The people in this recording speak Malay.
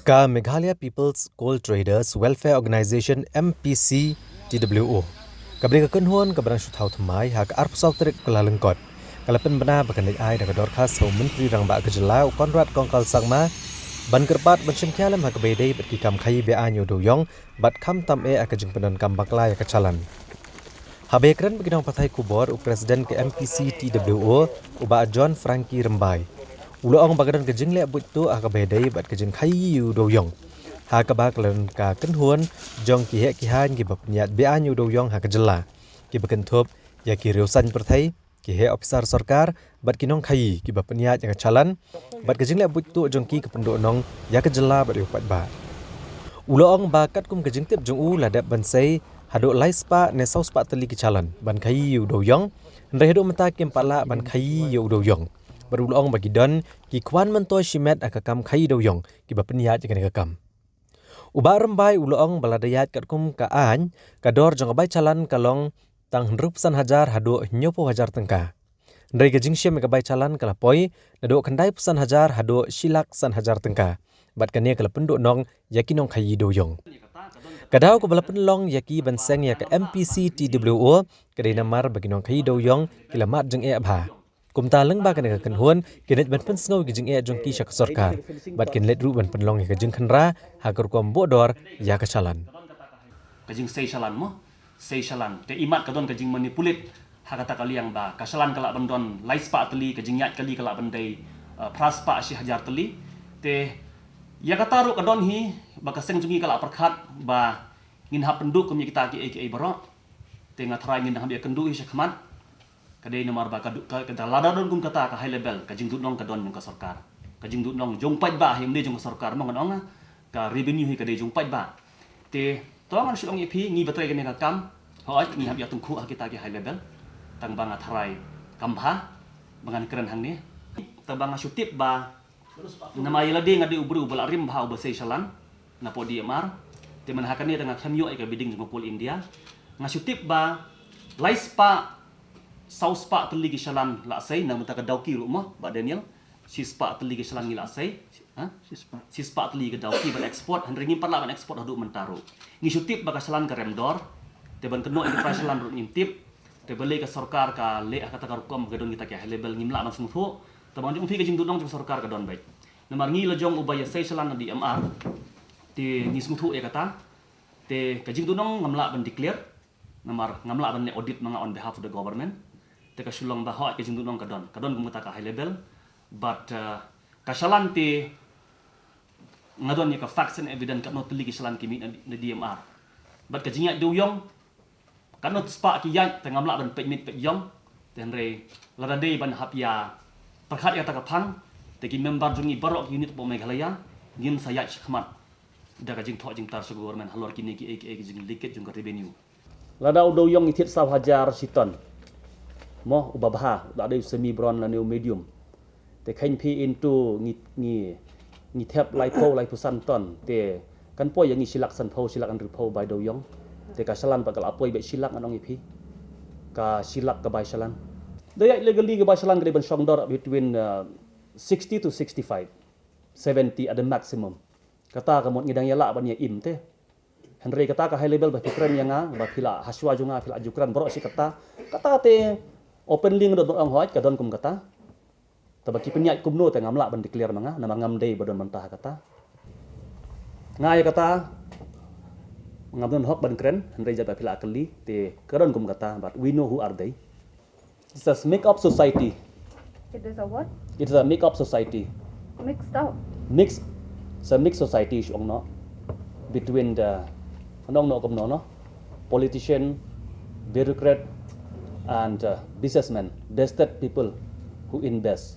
Ka Meghalaya People's Coal Traders Welfare Organisation MPC TWO. Kabri ka kunhuan ka barang syuthau thamai hak arp sautrik kelalengkot. Kalapen bena bakanik ai da dorkas sau menteri rang ba kejelau Konrad Kongkal Sangma ban kerpat bencem kialam hak bedai bet ki kam khai be anyo do yong bat kam tam e akajing penon kam bakla ya kacalan. Habekran beginong pathai kubor u presiden ke MPC TWO uba John Frankie Rembai. Ulo ong bagadan kejing le butu aka bedai bat kejing khayu do yong. Ha ka ba klan ka kenhuan jong ki he ki han ki bap niat be anyu do yong ha ka jela. Ki beken thop ya ki reusan perthai ki he officer sarkar bat kinong khai ki bap niat ya ka chalan bat kejing le butu jong ki kependuk nong ya ka jela bat upat ba. Ulo ong bakat kum kejing tip jong u ladap bansai haduk lai spa ne sau spa teli ki chalan ban khayu do yong. Ndai haduk mata kim pala ban khayu do yong. Berulong bagi don ki kwan mentoi shimet akakam khai do yong ki bapniat jakan akakam. Uba Rembai ulong baladayat katkum ka an kador jong bai calan kalong tang hendrupsan hajar hadu nyopo hajar tengka. Ndai gejing syem ka bai calan kala poi nado kandai pusan hajar hadu shilak san hajar tengka. Bat kania kala penduk nong yakinong khai do yong. Kadau ko balapen long yaki banseng ya ka MPC TWO kadai namar bagi nong khai do yong kilamat jeng e abha. Kumta leng ba kan kan huan kinet ban pen sngo gijing e jong ki syak sarkar bat kin let ru ban penlong ya gijing khanra hakur kom bodor ya ka chalan gijing sei chalan te imat kadon gijing manipulit hakata kaliang ba kasalan kala bandon laispa teli gijing yat kali kala bandai praspa si hajar teli te ya kataru kadon hi ba kaseng jungi kala perkhat ba ngin ha penduk kum kita ki ai baro te ngathrai ngin ha dia kendu hi sakmat kadai nomor ba kada ladadon kum kata ka high level kajing dutnong kadon yung ka sarkar kajing dutnong jongpat ba him de jong sarkar mong anong ka revenue hi kadai jongpat ba te to ang silong ipi ngi batray kani ka kam hoy ngi hab ya tungku kita ki high level tang bang atharai kamha bangan keren hang ni tang bang syutip ba nama yelade ngadi ubru bal arim ba ubasai salan na podi mar te manhakan ni tang khamyo ai ka biding jong pol India ngasyutip ba laispa Saus pak teli ki shalan la sai na mata ka dauki rumah ba Daniel sispa teli ki shalan ngi la sai ha sispa teli ki dauki ban export han ringi parla ban export hadu mentaro ngi syutip ba ka shalan ka remdor te ban keno ini shalan ru ngintip te beli ka sarkar ka le kata ka rukom gadon kita ka level ngimla mas mutho te ban jung fi ka jing dudong jung sarkar ka don baik namar ngi la jong ubaya sai shalan di MR te ngi smutho e kata te ka jing dudong ngamla ban declare namar ngamla ban ne audit manga on behalf of the government teka sulong bahwa ke jingdu nong kadon kumata ka high level but kasalan ti ngadon ni ka facts and evidence ka not ligi salan kimi na DMR but ka jinga do yong kanot spa ki yan tengamla ban pemit pe yong tenre lada day ban hapya perkhat ya ta ka phang te ki member jungi barok unit po Meghalaya ngin saya khmat da ka jing tho jing tar su government halor kini ki jing liket jung ka revenue lada do yong ithit sab hajar siton mo ubabha da de semi bron la new medium te khain phi into ngi thep lai pusan ton te kan po yang ngi silak san pho silak an ru pho bai do yong te ka salan bakal apoi be silak anong phi ka silak ka bai salan de ya legally ka bai salan ka ban song dor between 60 to 65 70 at the maximum kata ka mon ngidang yala ban ya im te Henry kata ka high level ba fikran yang ba phila haswa junga phila ajukran bro si kata te open link do ang hoit kadon kum kata tabaki penyat kumno te ngamla ban declare manga nama ngamdei badon mentah kata ngai kata ngamdon hok ban kren hendai jaba pila akli te kadon kum kata but we know who are they. It's a make up society. It is a what? It is a make up society. Mixed up. It's a mixed society ong no between the anong no kum no politician, bureaucrat and businessmen, desperate people who invest